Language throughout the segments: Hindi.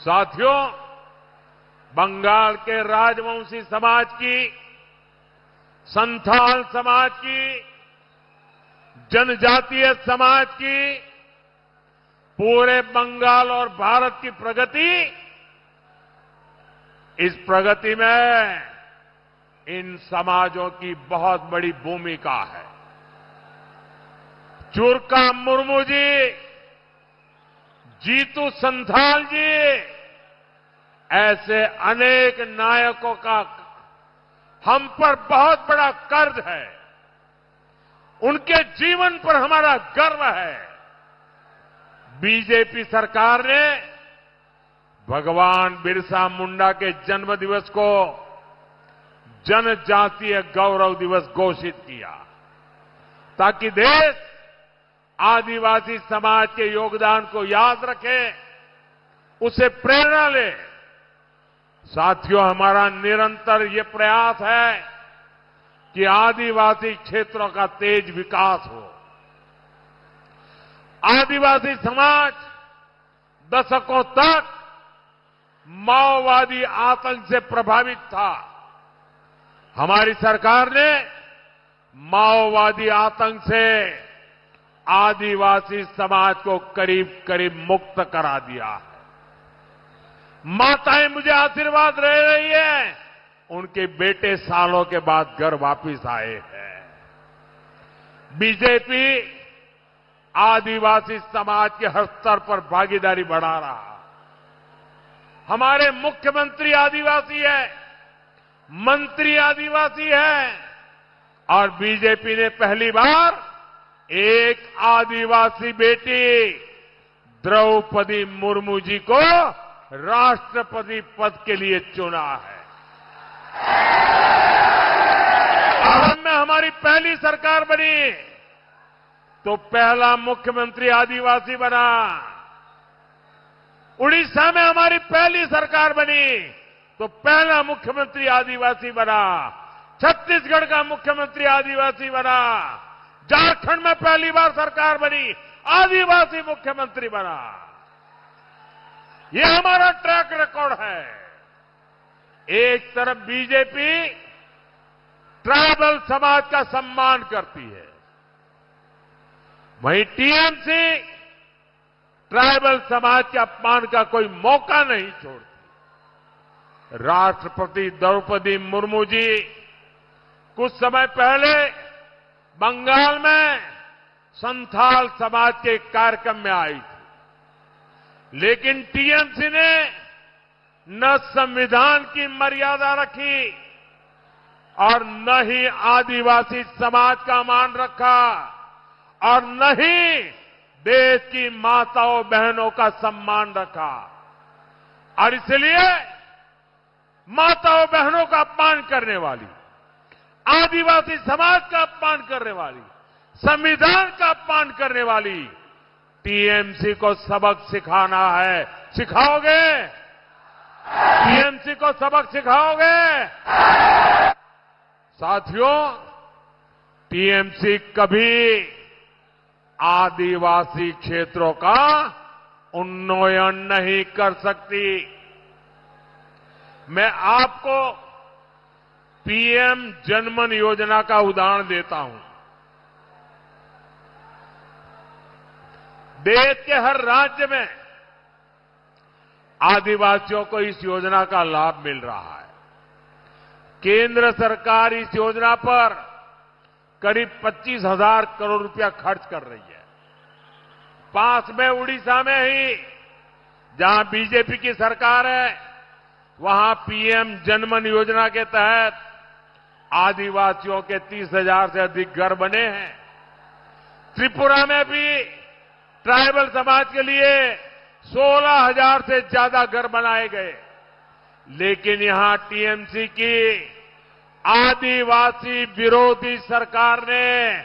साथियों, बंगाल के राजवंशी समाज की, संथाल समाज की, जनजातीय समाज की, पूरे बंगाल और भारत की प्रगति, इस प्रगति में इन समाजों की बहुत बड़ी भूमिका है। चुरका मुर्मू जी, जीतू संथाल जी, ऐसे अनेक नायकों का हम पर बहुत बड़ा कर्ज है। उनके जीवन पर हमारा गर्व है। बीजेपी सरकार ने भगवान बिरसा मुंडा के जन्म दिवस को जनजातीय गौरव दिवस घोषित किया, ताकि देश आदिवासी समाज के योगदान को याद रखे, उसे प्रेरणा ले। साथियों, हमारा निरंतर ये प्रयास है कि आदिवासी क्षेत्रों का तेज विकास हो। आदिवासी समाज दशकों तक माओवादी आतंक से प्रभावित था। हमारी सरकार ने माओवादी आतंक से आदिवासी समाज को करीब करीब मुक्त करा दिया है। माताएं मुझे आशीर्वाद दे रही है, उनके बेटे सालों के बाद घर वापिस आए हैं। बीजेपी आदिवासी समाज के हर स्तर पर भागीदारी बढ़ा रहा। हमारे मुख्यमंत्री आदिवासी है, मंत्री आदिवासी है, और बीजेपी ने पहली बार एक आदिवासी बेटी द्रौपदी मुर्मू जी को राष्ट्रपति पद के लिए चुना है। असम में हमारी पहली सरकार बनी तो पहला मुख्यमंत्री आदिवासी बना। उड़ीसा में हमारी पहली सरकार बनी तो पहला मुख्यमंत्री आदिवासी बना। छत्तीसगढ़ का मुख्यमंत्री आदिवासी बना। झारखंड में पहली बार सरकार बनी, आदिवासी मुख्यमंत्री बना। ये हमारा ट्रैक रिकॉर्ड है। एक तरफ बीजेपी ट्राइबल समाज का सम्मान करती है, वहीं टीएमसी ट्राइबल समाज के अपमान का कोई मौका नहीं छोड़ती। राष्ट्रपति द्रौपदी मुर्मू जी कुछ समय पहले बंगाल में संथाल समाज के कार्यक्रम में आई थी, लेकिन टीएमसी ने न संविधान की मर्यादा रखी और न ही आदिवासी समाज का मान रखा और न ही देश की माताओं बहनों का सम्मान रखा। और इसलिए माताओं बहनों का अपमान करने वाली, आदिवासी समाज का अपमान करने वाली, संविधान का अपमान करने वाली टीएमसी को सबक सिखाना है। सिखाओगे? टीएमसी को सबक सिखाओगे? साथियों, टीएमसी कभी आदिवासी क्षेत्रों का उन्नयन नहीं कर सकती। मैं आपको पीएम जनमन योजना का उदाहरण देता हूं। देश के हर राज्य में आदिवासियों को इस योजना का लाभ मिल रहा है। केंद्र सरकार इस योजना पर करीब 25,000 करोड़ रुपया खर्च कर रही है। पास में उड़ीसा में ही, जहां बीजेपी की सरकार है, वहां पीएम जनमन योजना के तहत आदिवासियों के 30,000 से अधिक घर बने हैं। त्रिपुरा में भी ट्राइबल समाज के लिए 16,000 से ज्यादा घर बनाए गए। लेकिन यहां टीएमसी की आदिवासी विरोधी सरकार ने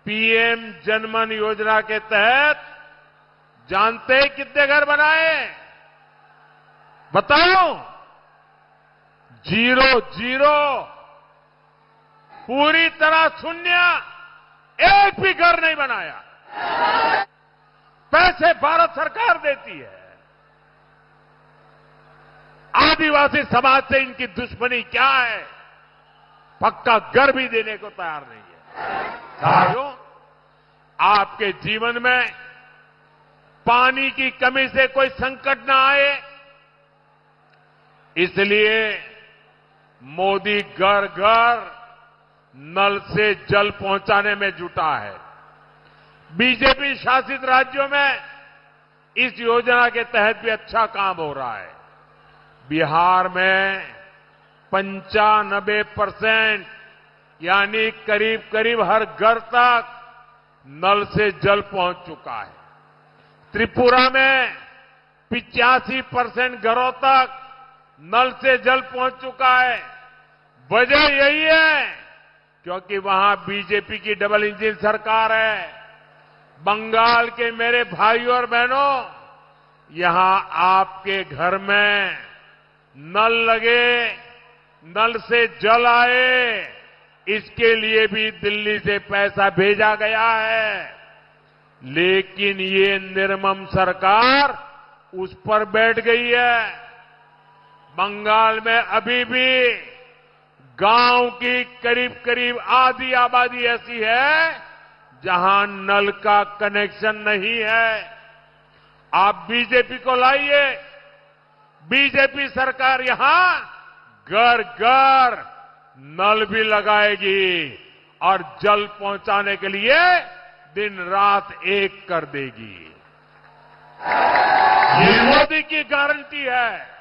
पीएम जनमन योजना के तहत जानते हैं कितने घर बनाए? बताओ। 0 पूरी तरह शून्य। एक भी घर नहीं बनाया। पैसे भारत सरकार देती है। आदिवासी समाज से इनकी दुश्मनी क्या है, पक्का घर भी देने को तैयार नहीं है। साथियों, आपके जीवन में पानी की कमी से कोई संकट ना आए, इसलिए मोदी घर घर नल से जल पहुंचाने में जुटा है। बीजेपी शासित राज्यों में इस योजना के तहत भी अच्छा काम हो रहा है। बिहार में 95% यानी करीब करीब हर घर तक नल से जल पहुंच चुका है। त्रिपुरा में 85% घरों तक नल से जल पहुंच चुका है। वजह यही है क्योंकि वहां बीजेपी की डबल इंजन सरकार है। बंगाल के मेरे भाइयों और बहनों, यहां आपके घर में नल लगे, नल से जल आए, इसके लिए भी दिल्ली से पैसा भेजा गया है। लेकिन ये निर्मम सरकार उस पर बैठ गई है। बंगाल में अभी भी गांव की करीब करीब आधी आबादी ऐसी है जहां नल का कनेक्शन नहीं है। आप बीजेपी को लाइए, बीजेपी सरकार यहां घर घर नल भी लगाएगी और जल पहुंचाने के लिए दिन रात एक कर देगी। ये मोदी की गारंटी है।